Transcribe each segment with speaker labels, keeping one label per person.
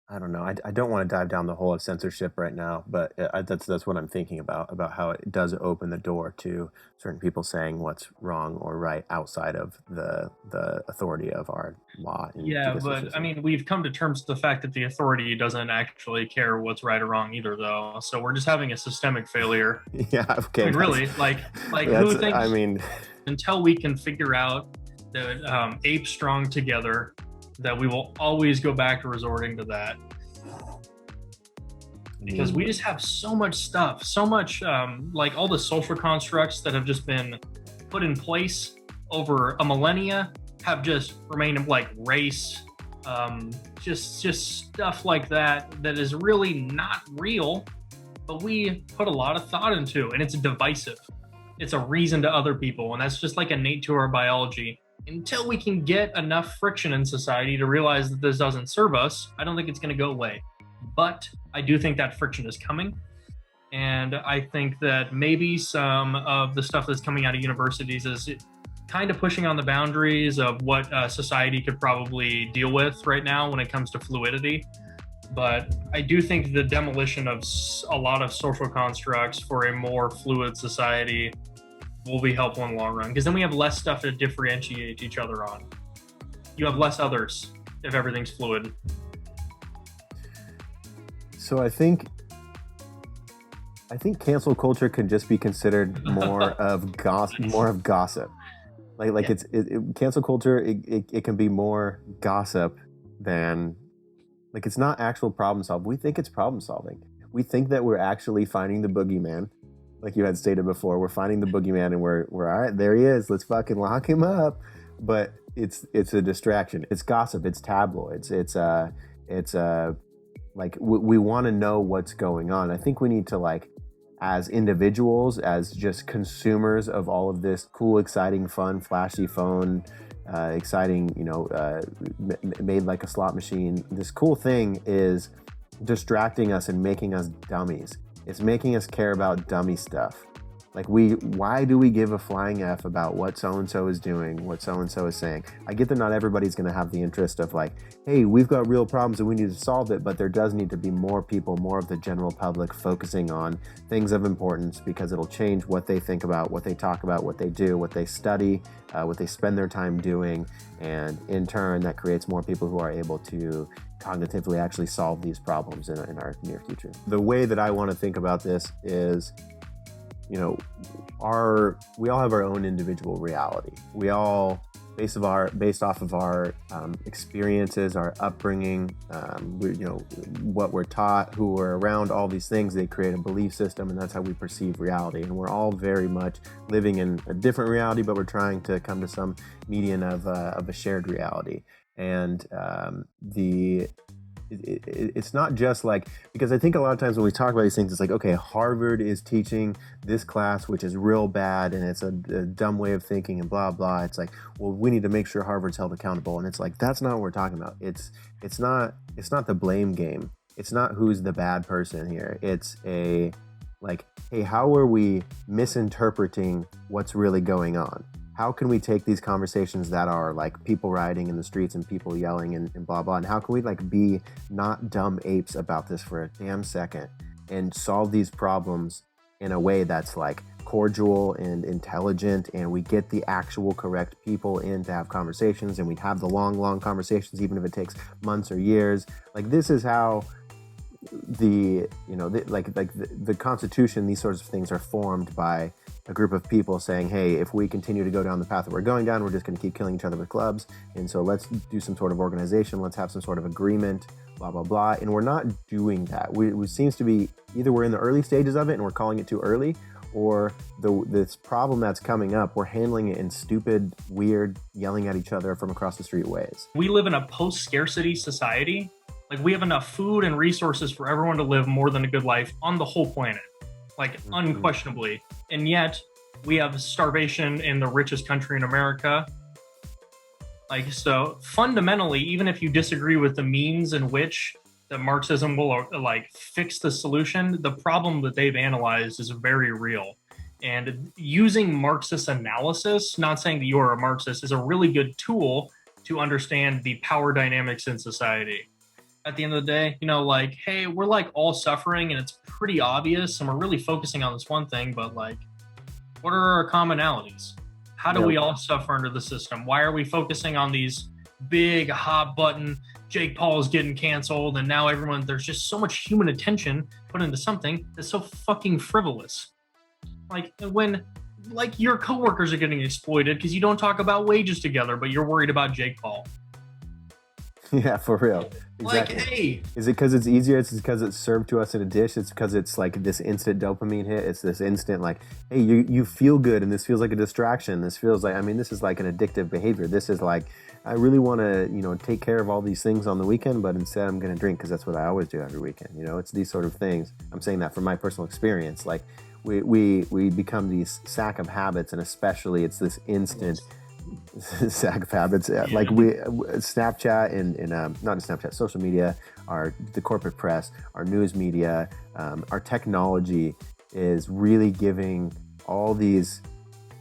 Speaker 1: I don't know. I don't want to dive down the hole of censorship right now, but that's what I'm thinking about how it does open the door to certain people saying what's wrong or right outside of the authority of our law and
Speaker 2: Yeah,
Speaker 1: judicial
Speaker 2: but I
Speaker 1: system.
Speaker 2: mean, we've come to terms with the fact that the authority doesn't actually care what's right or wrong either, though. So we're just having a systemic failure.
Speaker 1: Yeah,
Speaker 2: I
Speaker 1: okay,
Speaker 2: mean,
Speaker 1: that's
Speaker 2: really, like
Speaker 1: that's
Speaker 2: who
Speaker 1: I
Speaker 2: thinks
Speaker 1: mean,
Speaker 2: until we can figure out that ape strong together, that we will always go back to resorting to that
Speaker 1: I
Speaker 2: because we
Speaker 1: mean,
Speaker 2: just have so much stuff, so much like all the social constructs that have just been put in place over a millennia have just remained like race, just stuff like that that is really not real, but we put a lot of thought into, and it's divisive. It's a reason to other people, and that's just like innate to our biology. Until we can get enough friction in society to realize that this doesn't serve us, I don't think it's going to go away. But I do think that friction is coming. And I think that maybe some of the stuff that's coming out of universities is kind of pushing on the boundaries of what society could probably deal with right now when it comes to fluidity. But I do think the demolition of a lot of social constructs for a more fluid society will be helpful in the long run because then we have less stuff to differentiate each other on. You have less others if everything's fluid.
Speaker 1: so I think cancel culture could just be considered more of gossip. Like
Speaker 2: Yeah.
Speaker 1: cancel culture, it can be more gossip than, like, it's not actual problem solving. We think it's problem solving. We think that we're actually finding the boogeyman, like you had stated before. We're finding the boogeyman, and we're all right. There he is. Let's fucking lock him up. But it's a distraction. It's gossip. It's tabloids. It's like we want to know what's going on. I think we need to, like, as individuals, as just consumers of all of this cool, exciting, fun, flashy phone, exciting, made like a slot machine. This cool thing is distracting us and making us dummies. It's making us care about dummy stuff. Like, why do we give a flying F about what so and so is doing, what so and so is saying? I get that not everybody's going to have the interest of, like, hey, we've got real problems and we need to solve it, but there does need to be more people, more of the general public focusing on things of importance, because it'll change what they think about, what they talk about, what they do, what they study, what they spend their time doing, and in turn, that creates more people who are able to cognitively actually solve these problems in our near future. The way that I want to think about this is, you know, we all have our own individual reality. We all, based off of our experiences, our upbringing, what we're taught, who we're around, all these things, they create a belief system, and that's how we perceive reality. And we're all very much living in a different reality, but we're trying to come to some median of a shared reality. And it's not just like, because I think a lot of times when we talk about these things, it's like, okay, Harvard is teaching this class, which is real bad, and it's a dumb way of thinking, and blah blah. It's like, well, we need to make sure Harvard's held accountable, and it's like, that's not what we're talking about. It's not the blame game. It's not who's the bad person here. It's a, like, hey, how are we misinterpreting what's really going on? How can we take these conversations that are like people rioting in the streets and people yelling and blah blah, and how can we, like, be not dumb apes about this for a damn second and solve these problems in a way that's, like, cordial and intelligent, and we get the actual correct people in to have conversations, and we have the long conversations, even if it takes months or years. Like, this is how the Constitution, these sorts of things are formed by a group of people saying, hey, if we continue to go down the path that we're going down, we're just going to keep killing each other with clubs. And so let's do some sort of organization. Let's have some sort of agreement, blah, blah, blah. And we're not doing that. We seems to be, either we're in the early stages of it and we're calling it too early, or this problem that's coming up, we're handling it in stupid, weird, yelling at each other from across the street ways.
Speaker 2: We live in a post-scarcity society. Like, we have enough food and resources for everyone to live more than a good life on the whole planet, like, unquestionably. And yet we have starvation in the richest country in America. Like, so fundamentally, even if you disagree with the means in which that Marxism will, like, fix the solution, the problem that they've analyzed is very real. And using Marxist analysis, not saying that you're a Marxist, is a really good tool to understand the power dynamics in society. at the end of the day. You know, like, hey, we're like all suffering and it's pretty obvious and we're really focusing on this one thing, but like, what are our commonalities? How do we all suffer under the system? Why are we focusing on these big hot button Jake Paul is getting canceled and now there's just so much human attention put into something that's so fucking frivolous. Like when like your coworkers are getting exploited because you don't talk about wages together, but you're worried about Jake Paul.
Speaker 1: Yeah, for real. Exactly.
Speaker 2: Like, hey.
Speaker 1: Is it because it's easier? It's because it's served to us in a dish? It's because it's like this instant dopamine hit? It's this instant like, hey, you feel good and this feels like a distraction. This feels like, I mean, this is like an addictive behavior. This is like, I really want to, take care of all these things on the weekend, but instead I'm going to drink because that's what I always do every weekend. It's these sort of things. I'm saying that from my personal experience. Like we become these sack of habits, and especially it's this instant sack of habits. Yeah. Like Snapchat and not Snapchat, social media, the corporate press, our news media, our technology is really giving all these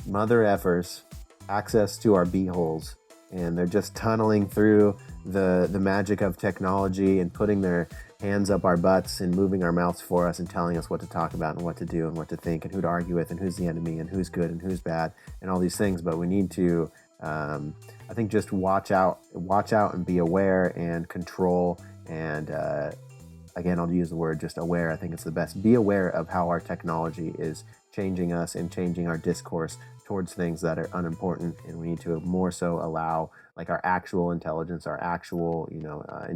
Speaker 1: mother effers access to our beeholes, and they're just tunneling through the magic of technology and putting their hands up our butts and moving our mouths for us and telling us what to talk about and what to do and what to think and who to argue with and who's the enemy and who's good and who's bad and all these things. But we need to, I think, just watch out and be aware and control. And again, I'll use the word just aware. I think it's the best. Be aware of how our technology is changing us and changing our discourse towards things that are unimportant, and we need to more so allow like our actual intelligence, our actual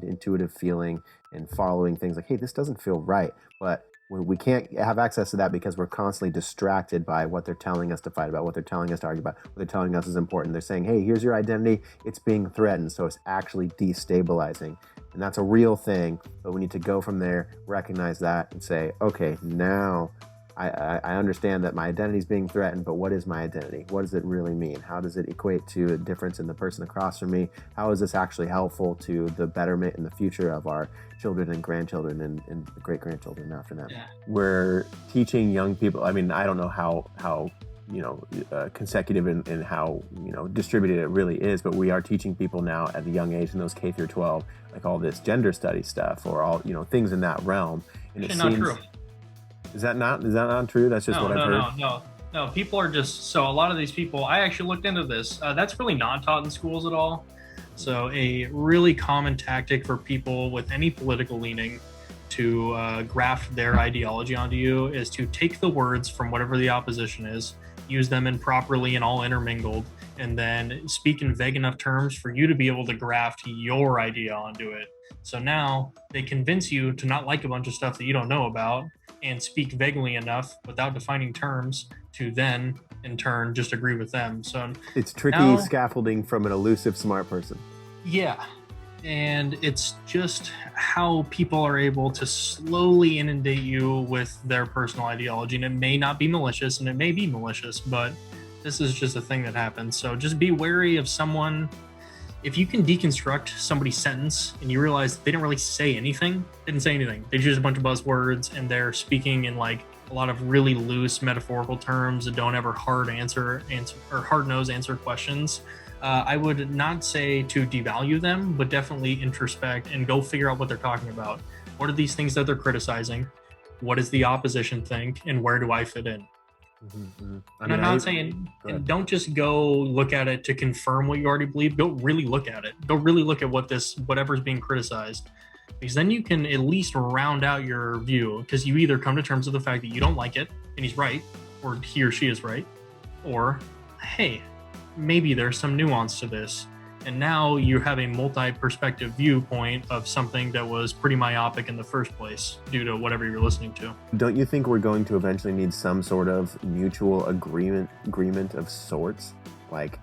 Speaker 1: intuitive feeling and following things like, hey, this doesn't feel right, but we can't have access to that because we're constantly distracted by what they're telling us to fight about, what they're telling us to argue about, what they're telling us is important. They're saying, hey, here's your identity, it's being threatened, so it's actually destabilizing. And that's a real thing, but we need to go from there, recognize that, and say, okay, now I understand that my identity is being threatened, but what is my identity? What does it really mean? How does it equate to a difference in the person across from me? How is this actually helpful to the betterment in the future of our children and grandchildren and great-grandchildren after them? Yeah. We're teaching young people, I mean, I don't know how consecutive and how, distributed it really is, but we are teaching people now at a young age in those K through 12, like all this gender study stuff or all, things in that realm. And it seems... Not true. Is that not true? That's just what I've heard.
Speaker 2: No. People are just, so a lot of these people, I actually looked into this. That's really not taught in schools at all. So a really common tactic for people with any political leaning to graft their ideology onto you is to take the words from whatever the opposition is, use them improperly and all intermingled, and then speak in vague enough terms for you to be able to graft your idea onto it. So now they convince you to not like a bunch of stuff that you don't know about and speak vaguely enough without defining terms to then, in turn, just agree with them. So
Speaker 1: it's tricky scaffolding from an elusive smart person.
Speaker 2: Yeah. And it's just how people are able to slowly inundate you with their personal ideology. And it may not be malicious, and it may be malicious, but this is just a thing that happens. So just be wary of someone. If you can deconstruct somebody's sentence and you realize they didn't really say anything, they didn't say anything. They use a bunch of buzzwords and they're speaking in like a lot of really loose metaphorical terms that don't ever hard nose answer questions. I would not say to devalue them, but definitely introspect and go figure out what they're talking about. What are these things that they're criticizing? What does the opposition think? And where do I fit in? Mm-hmm. And I'm not saying, and don't just go look at it to confirm what you already believe. Go really look at it. Go really look at whatever's being criticized, because then you can at least round out your view, because you either come to terms with the fact that you don't like it and he's right, or he or she is right, or hey, maybe there's some nuance to this. And now you have a multi-perspective viewpoint of something that was pretty myopic in the first place due to whatever you're listening to.
Speaker 1: Don't you think we're going to eventually need some sort of mutual agreement of sorts? Like,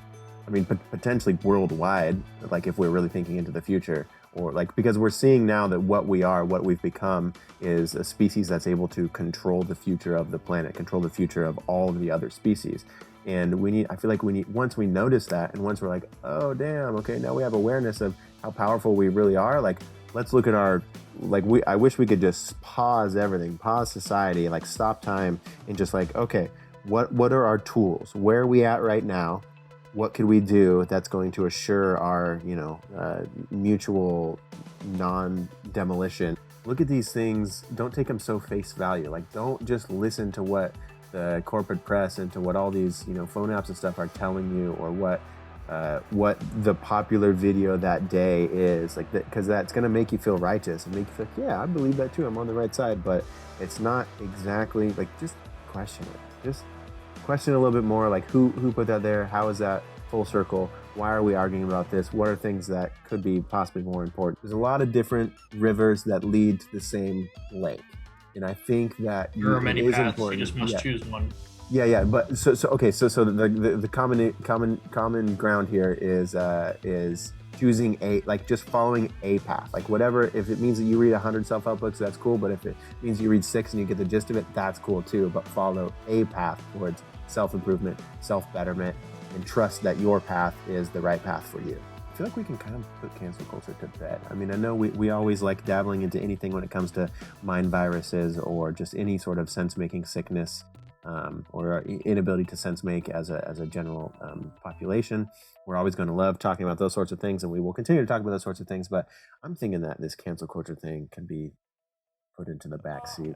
Speaker 1: I mean, potentially worldwide, like if we're really thinking into the future, or like, because we're seeing now that what we've become is a species that's able to control the future of the planet, control the future of all of the other species. And I feel like once we notice that, and once we're like, oh damn, okay, now we have awareness of how powerful we really are, like, let's look at I wish we could just pause everything, pause society, like stop time and just like, okay, what are our tools? Where are we at right now? what could we do that's going to assure our, mutual non-demolition? Look at these things. Don't take them so face value. Like, don't just listen to what the corporate press and to what all these, phone apps and stuff are telling you, or what the popular video that day is, like, because that's going to make you feel righteous and make you feel like, yeah, I believe that too, I'm on the right side. But it's not exactly like, just question it. Just question a little bit more, like, who put that there? How is that full circle? Why are we arguing about this? What are things that could be possibly more important? There's a lot of different rivers that lead to the same lake, and I think that
Speaker 2: There are many
Speaker 1: it is
Speaker 2: paths.
Speaker 1: important.
Speaker 2: You just must choose one.
Speaker 1: Yeah. But so the common ground here is choosing just following a path. Like, whatever, if it means that you read 100 self-help books, that's cool. But if it means you read 6 and you get the gist of it, that's cool too. But follow a path towards self-improvement, self-betterment, and trust that your path is the right path for you. I feel like we can kind of put cancel culture to bed. I mean, I know we always like dabbling into anything when it comes to mind viruses or just any sort of sense-making sickness, or our inability to sense make as a general population. We're always going to love talking about those sorts of things, and we will continue to talk about those sorts of things. But I'm thinking that this cancel culture thing can be put into the back seat.